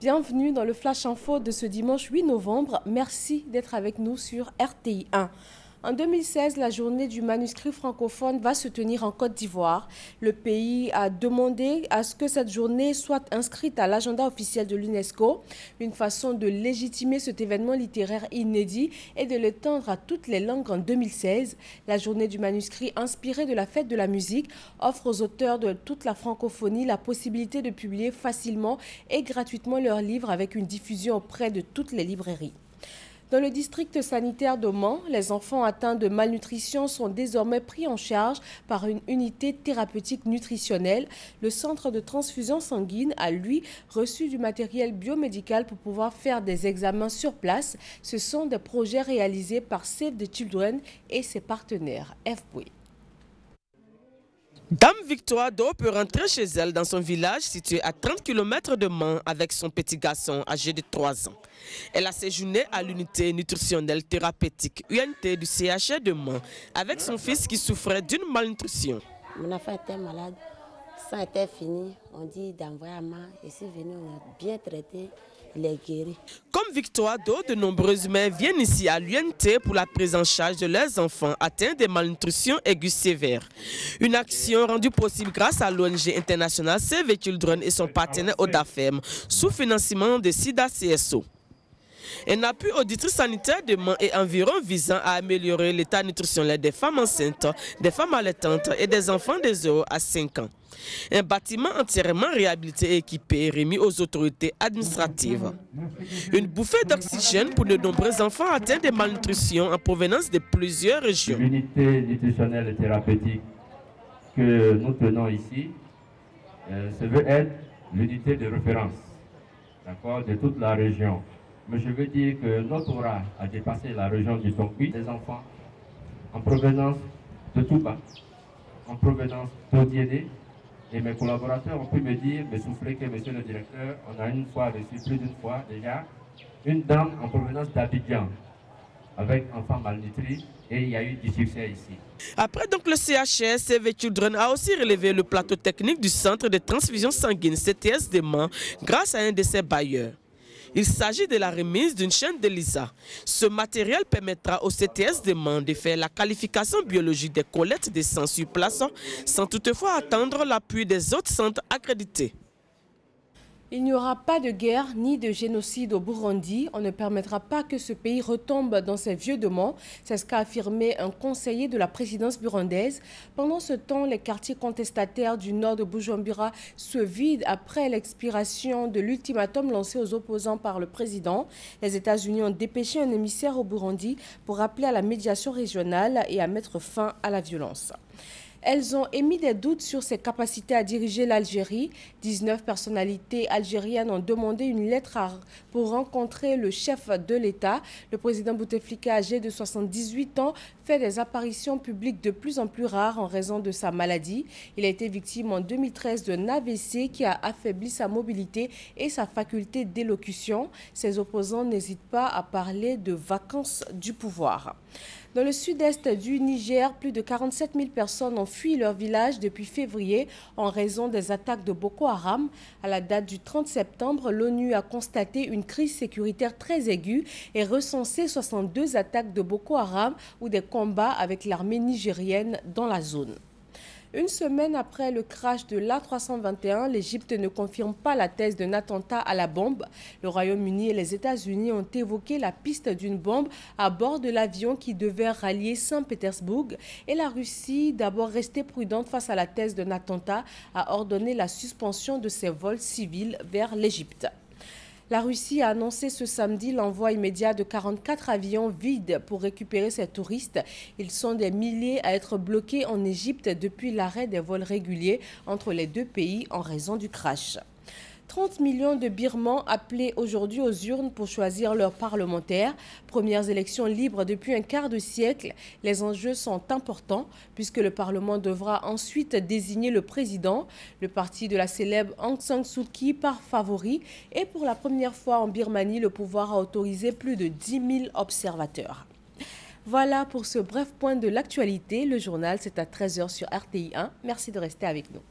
bienvenue dans le Flash Info de ce dimanche 8 novembre. Merci d'être avec nous sur RTI 1. En 2016, la journée du manuscrit francophone va se tenir en Côte d'Ivoire. Le pays a demandé à ce que cette journée soit inscrite à l'agenda officiel de l'UNESCO. Une façon de légitimer cet événement littéraire inédit et de l'étendre à toutes les langues en 2016. La journée du manuscrit, inspirée de la fête de la musique, offre aux auteurs de toute la francophonie la possibilité de publier facilement et gratuitement leurs livres avec une diffusion auprès de toutes les librairies. Dans le district sanitaire de Mans, les enfants atteints de malnutrition sont désormais pris en charge par une unité thérapeutique nutritionnelle. Le centre de transfusion sanguine a, lui, reçu du matériel biomédical pour pouvoir faire des examens sur place. Ce sont des projets réalisés par Save the Children et ses partenaires. FPOE. Dame Victoire Do peut rentrer chez elle dans son village situé à 30 km de Mans avec son petit garçon âgé de 3 ans. Elle a séjourné à l'unité nutritionnelle thérapeutique UNT du CHR de Mans avec son fils qui souffrait d'une malnutrition. Mon enfant était malade, ça était fini, on dit d'envoyer à Mans. Je suis venue, on a bien traité. Comme Victoire Do, de nombreuses mères viennent ici à l'UNT pour la prise en charge de leurs enfants atteints de malnutrition aiguë sévère. Une action rendue possible grâce à l'ONG internationale Save the Children et son partenaire Odafem, sous financement de SIDA CSO. Un appui au district sanitaire de Mans et environ visant à améliorer l'état nutritionnel des femmes enceintes, des femmes allaitantes et des enfants de 0 à 5 ans. Un bâtiment entièrement réhabilité et équipé remis aux autorités administratives. Une bouffée d'oxygène pour de nombreux enfants atteints de malnutrition en provenance de plusieurs régions. L'unité nutritionnelle et thérapeutique que nous tenons ici, ça veut être l'unité de référence, de toute la région. Mais je veux dire que notre aura a dépassé la région du Tonkoui. Des enfants en provenance de Touba, en provenance d'Odiéné. Et mes collaborateurs ont pu me souffler que monsieur le directeur, on a une fois reçu, plus d'une fois déjà, une dame en provenance d'Abidjan avec enfants malnutris et il y a eu du succès ici. Après donc le CHR, Save the Children a aussi relevé le plateau technique du centre de transfusion sanguine CTS de Mans grâce à un de ses bailleurs. Il s'agit de la remise d'une chaîne d'ELISA. Ce matériel permettra au CTS de Mans de faire la qualification biologique des collectes de sang sur place sans toutefois attendre l'appui des autres centres accrédités. Il n'y aura pas de guerre ni de génocide au Burundi. On ne permettra pas que ce pays retombe dans ses vieux démons. C'est ce qu'a affirmé un conseiller de la présidence burundaise. Pendant ce temps, les quartiers contestataires du nord de Bujumbura se vident après l'expiration de l'ultimatum lancé aux opposants par le président. Les États-Unis ont dépêché un émissaire au Burundi pour appeler à la médiation régionale et à mettre fin à la violence. Elles ont émis des doutes sur ses capacités à diriger l'Algérie. 19 personnalités algériennes ont demandé une lettre pour rencontrer le chef de l'État. Le président Bouteflika, âgé de 78 ans, fait des apparitions publiques de plus en plus rares en raison de sa maladie. Il a été victime en 2013 d'un AVC qui a affaibli sa mobilité et sa faculté d'élocution. Ses opposants n'hésitent pas à parler de vacances du pouvoir. Dans le sud-est du Niger, plus de 47 000 personnes ont fui leur village depuis février en raison des attaques de Boko Haram. À la date du 30 septembre, l'ONU a constaté une crise sécuritaire très aiguë et recensé 62 attaques de Boko Haram ou des combats avec l'armée nigérienne dans la zone. Une semaine après le crash de l'A321, l'Égypte ne confirme pas la thèse d'un attentat à la bombe. Le Royaume-Uni et les États-Unis ont évoqué la piste d'une bombe à bord de l'avion qui devait rallier Saint-Pétersbourg. Et la Russie, d'abord restée prudente face à la thèse d'un attentat, a ordonné la suspension de ses vols civils vers l'Égypte. La Russie a annoncé ce samedi l'envoi immédiat de 44 avions vides pour récupérer ses touristes. Ils sont des milliers à être bloqués en Égypte depuis l'arrêt des vols réguliers entre les deux pays en raison du crash. 30 millions de Birmans appelés aujourd'hui aux urnes pour choisir leurs parlementaires. Premières élections libres depuis un quart de siècle. Les enjeux sont importants puisque le Parlement devra ensuite désigner le président. Le parti de la célèbre Aung San Suu Kyi part favori. Et pour la première fois en Birmanie, le pouvoir a autorisé plus de 10 000 observateurs. Voilà pour ce bref point de l'actualité. Le journal, c'est à 13 h sur RTI 1. Merci de rester avec nous.